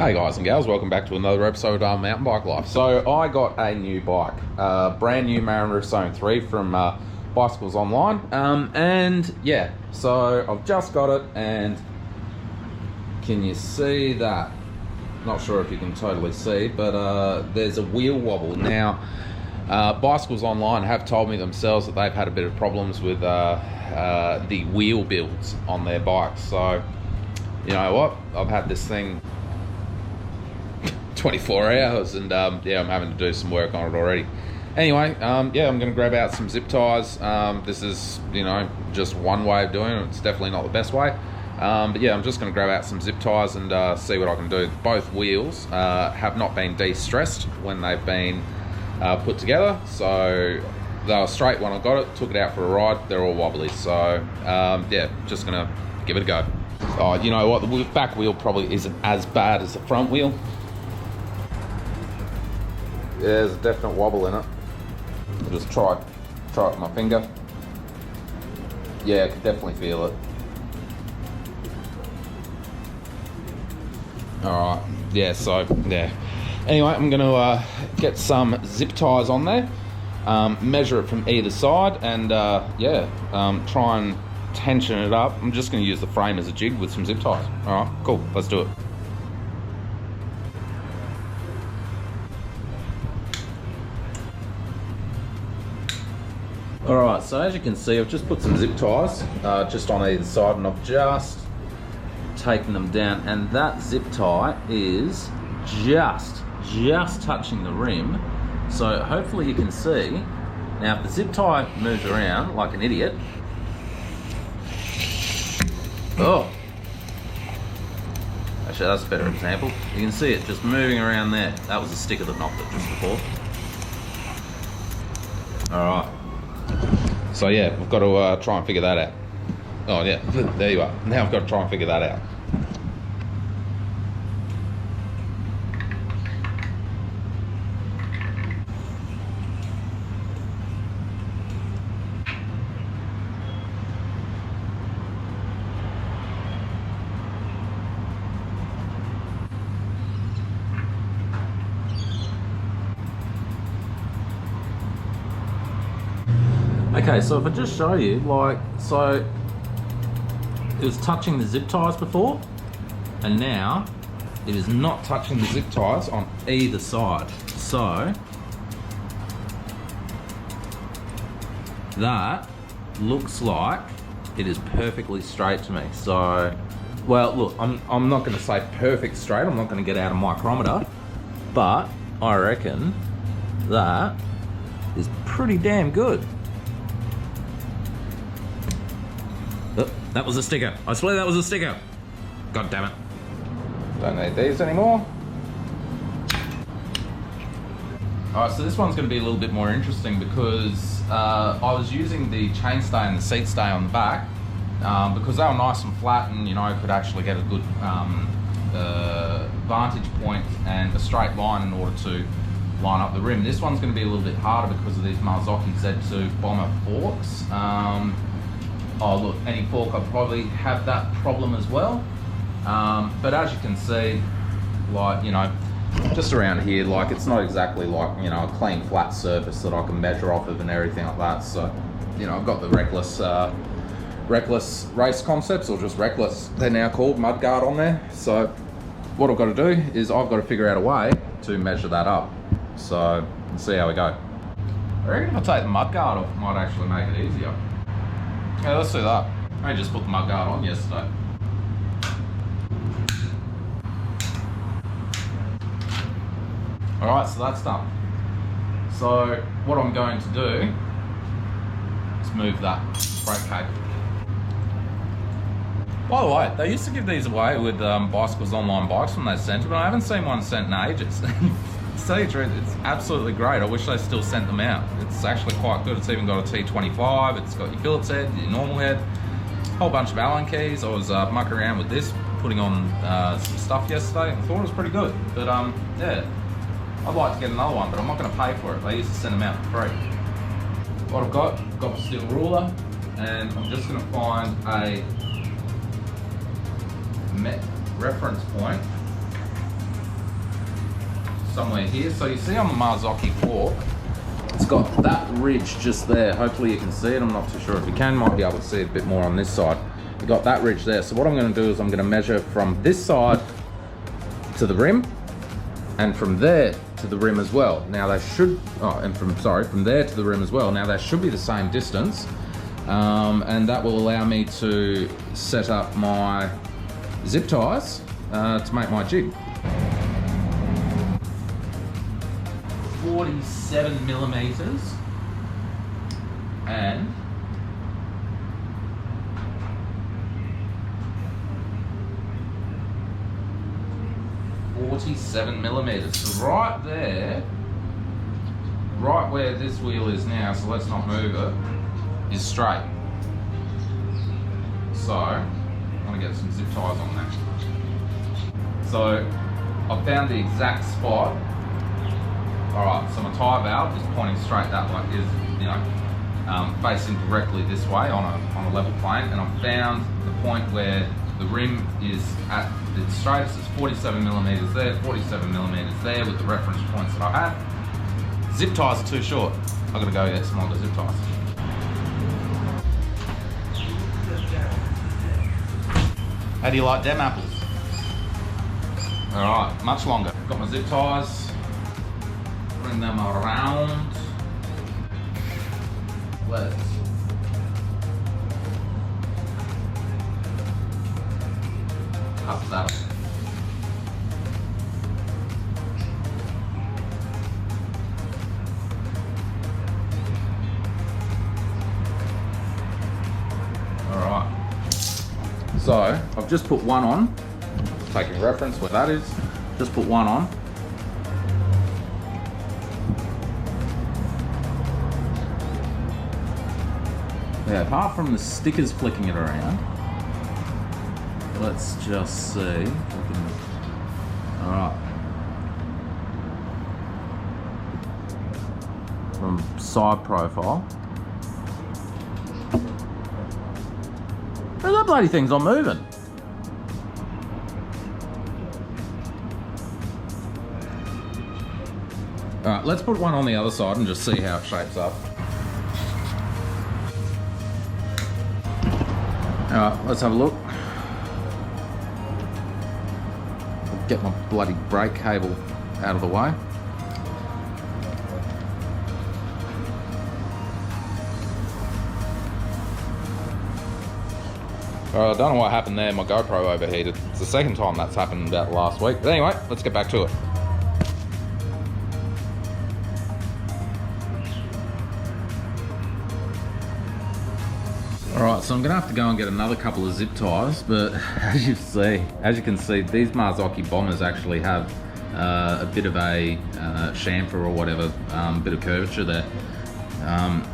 Hey guys and gals, welcome back to another episode of Mountain Bike Life. So I got a new bike, brand new Marin Zone 3 from Bicycles Online, and yeah, so I've just got it, and can you see that? Not sure if you can totally see, but there's a wheel wobble. Now, Bicycles Online have told me themselves that they've had a bit of problems with the wheel builds on their bikes. So, you know what? I've had this thing 24 hours and yeah, I'm having to do some work on it already. Anyway, yeah, I'm going to grab out some zip ties. This is, you know, just one way of doing it. It's definitely not the best way. But yeah, I'm just going to grab out some zip ties and see what I can do. Both wheels have not been de-stressed when they've been put together. So they were straight when I got it, took it out for a ride. They're all wobbly. So yeah, just going to give it a go. Oh, you know what? The back wheel probably isn't as bad as the front wheel. Yeah, there's a definite wobble in it. I'll just try it with my finger. Yeah, I can definitely feel it. Alright, yeah, so, yeah. Anyway, I'm going to get some zip ties on there, measure it from either side, and yeah, try and tension it up. I'm just going to use the frame as a jig with some zip ties. Alright, cool, let's do it. Alright, so as you can see, I've just put some zip ties just on either side, and I've just taken them down, and that zip tie is just touching the rim. So hopefully you can see. Now if the zip tie moves around like an idiot, oh, actually that's a better example. You can see it just moving around there. That was a sticker that knocked it just before. Alright. So yeah, we've got to try and figure that out. Oh yeah, there you are. Now I've got to try and figure that out. Okay, so if I just show you, like, so it was touching the zip ties before, and now it is not touching the zip ties on either side. So that looks like it is perfectly straight to me. So, well, look, I'm not going to say perfect straight. I'm not going to get out a micrometer, but I reckon that is pretty damn good. Oh, that was a sticker. I swear that was a sticker. God damn it. Don't need these anymore. Alright, so this one's going to be a little bit more interesting because I was using the chainstay and the seat stay on the back because they were nice and flat, and you know, I could actually get a good vantage point and a straight line in order to line up the rim. This one's going to be a little bit harder because of these Marzocchi Z2 Bomber forks. Oh look, any fork I'll probably have that problem as well. But as you can see, like, you know, just around here, like, it's not exactly like, you know, a clean flat surface that I can measure off of and everything like that. So, you know, I've got the reckless race concepts, or just reckless, they're now called, mudguard on there. So what I've got to do is I've got to figure out a way to measure that up. So let's see how we go. I reckon if I take the mudguard off, it might actually make it easier. Yeah, let's do that. I just put the mudguard on yesterday. Alright, so that's done. So what I'm going to do is move that brake cable. By the way, they used to give these away with Bicycles Online bikes when they sent it, but I haven't seen one sent in ages. To tell you the truth, it's absolutely great. I wish they still sent them out. It's actually quite good. It's even got a T25, it's got your Phillips head, your normal head, a whole bunch of Allen keys. I was mucking around with this, putting on some stuff yesterday, and I thought it was pretty good. But yeah, I'd like to get another one, but I'm not going to pay for it. They used to send them out for free. What I've got a steel ruler, and I'm just going to find a reference point somewhere here. So you see on the Marzocchi fork, it's got that ridge just there. Hopefully you can see it. I'm not too sure if you can. Might be able to see it a bit more on this side. You got that ridge there. So what I'm going to do is I'm going to measure from this side to the rim, and from there to the rim as well. Now they should, from there to the rim as well. Now they should be the same distance, and that will allow me to set up my zip ties to make my jig. 47 millimeters and 47 millimeters. So right there, right where this wheel is now, so let's not move it, is straight. So I'm gonna get some zip ties on that. So I've found the exact spot. All right, so my tyre valve is pointing straight that way, facing directly this way on a level plane, and I've found the point where the rim is at its straightest. It's 47 millimeters there, 47 millimeters there with the reference points that I have. Zip ties are too short. I've got to go get some other zip ties. How do you like them apples? All right, much longer. Got my zip ties. Bring them around. Let's cut that up. Alright. So I've just put one on. Taking reference where that is. Just put one on. Yeah, apart from the stickers flicking it around, let's just see. Alright. From side profile. That bloody thing's not moving. Alright, let's put one on the other side and just see how it shapes up. Alright, let's have a look. Get my bloody brake cable out of the way. I don't know what happened there, my GoPro overheated. It's the second time that's happened about last week. But anyway, let's get back to it. Alright, so I'm going to have to go and get another couple of zip ties, but as you can see, these Marzocchi bombers actually have a bit of a chamfer or whatever, bit of curvature there.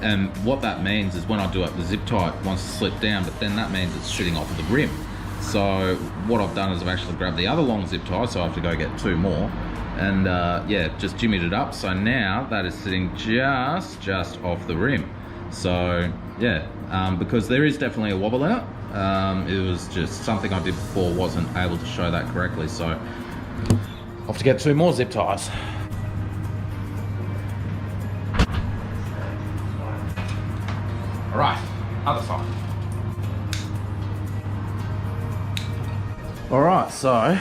And what that means is when I do it, the zip tie wants to slip down, but then that means it's shooting off of the rim. So what I've done is I've actually grabbed the other long zip tie, so I have to go get two more. And yeah, just jimmied it up. So now that is sitting just off the rim. So yeah, because there is definitely a wobble in it. It was just something I did before, wasn't able to show that correctly. So I'll have to get two more zip ties. All right, other side. All right, so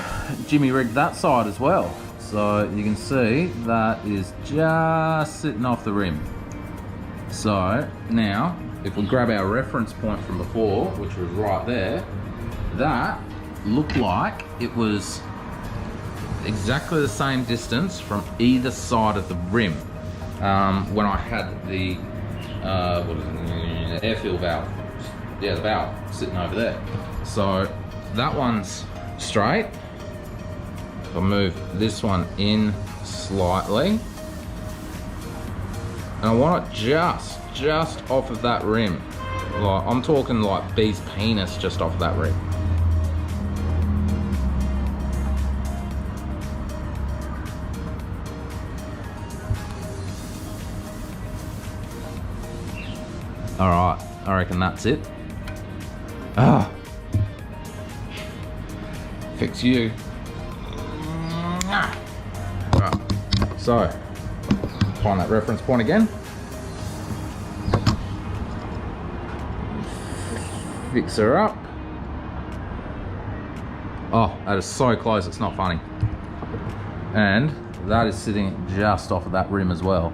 Jimmy rigged that side as well. So you can see that is just sitting off the rim. So now, if we grab our reference point from before, which was right there, that looked like it was exactly the same distance from either side of the rim when I had the airfill valve. Yeah, the valve sitting over there. So that one's straight. I'll move this one in slightly. And I want it just off of that rim. Like, I'm talking like B's penis just off that rim. All right, I reckon that's it. Ah, fix you. Right, So, find that reference point again. Fix her up. Oh, that is so close, it's not funny. And that is sitting just off of that rim as well.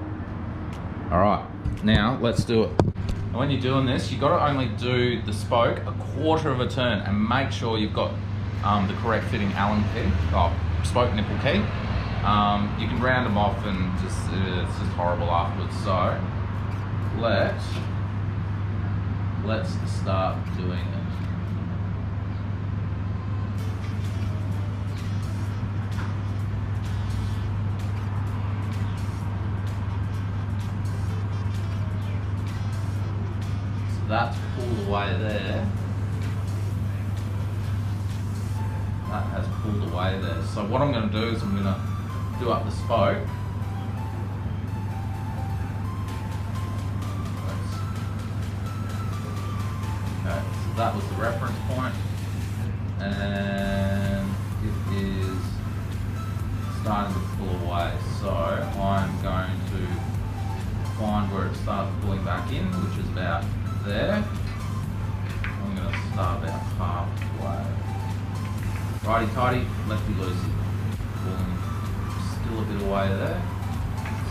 All right, now let's do it. And when you're doing this, you've got to only do the spoke a quarter of a turn and make sure you've got the correct fitting Allen key, spoke nipple key. You can round them off and just, it's just horrible afterwards. So let's start doing it. That's pulled away there. That has pulled away there. So what I'm going to do is I'm going to do up the spoke. Okay, so that was the reference point, and it is starting to pull away. So I'm going to find where it starts pulling back in, which is about there. I'm going to start about halfway. Righty tighty, lefty loosey. Pulling still a bit away there.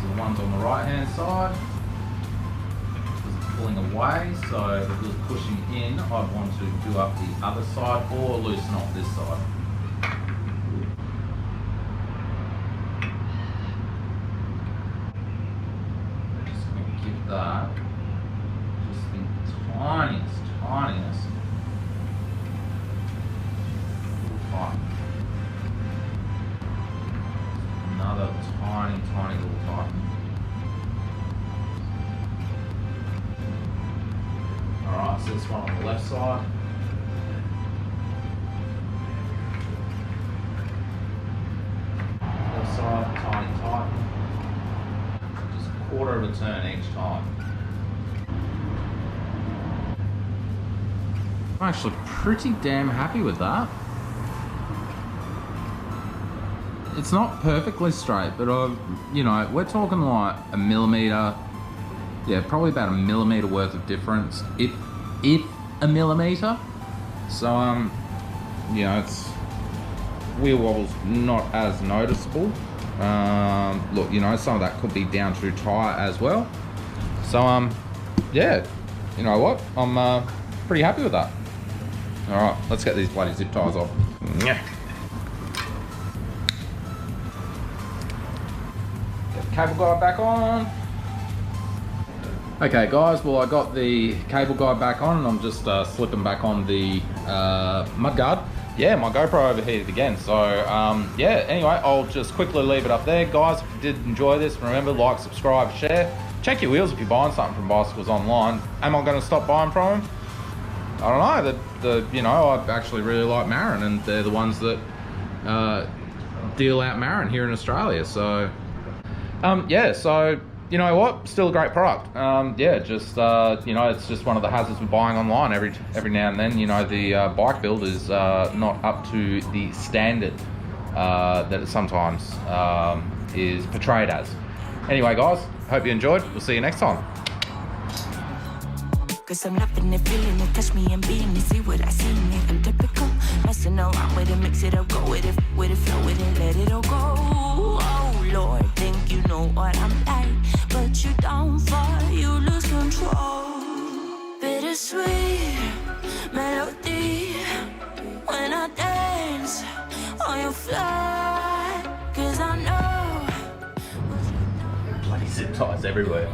So the one's on the right hand side. It's pulling away, so if it was pushing in, I'd want to do up the other side or loosen off this side. Just going to give that tiniest little tighten. Another tiny little tighten. Alright, so this one on the left side. Left side, tiny tighten. Just a quarter of a turn each time. I'm actually pretty damn happy with that. It's not perfectly straight, but we're talking like a millimetre, yeah, probably about a millimetre worth of difference, if a millimetre. So it's wheel wobble's not as noticeable. Look, some of that could be down to tyre as well. So yeah, you know what? I'm pretty happy with that. All right, let's get these bloody zip ties off. Get the cable guide back on. Okay guys, well I got the cable guide back on and I'm just slipping back on the mudguard. Yeah, my GoPro overheated again. So yeah, anyway, I'll just quickly leave it up there. Guys, if you did enjoy this, remember, like, subscribe, share. Check your wheels if you're buying something from Bicycles Online. Am I going to stop buying from them? I don't know. I actually really like Marin, and they're the ones that deal out Marin here in Australia. So, yeah. So you know what? Still a great product. Yeah. Just it's just one of the hazards with buying online. Every now and then, the bike build is not up to the standard that it sometimes is portrayed as. Anyway, guys, hope you enjoyed. We'll see you next time. Cause I'm loving it, feeling it, touch me and being it, see what I see in it. I'm typical, messing around with it, mix it up, go with it, flow with it, let it all go. Oh Lord, think you know what I'm like, but you don't fall, you lose control. Bittersweet melody when I dance on your fly, cause I know. Bloody zip ties everywhere.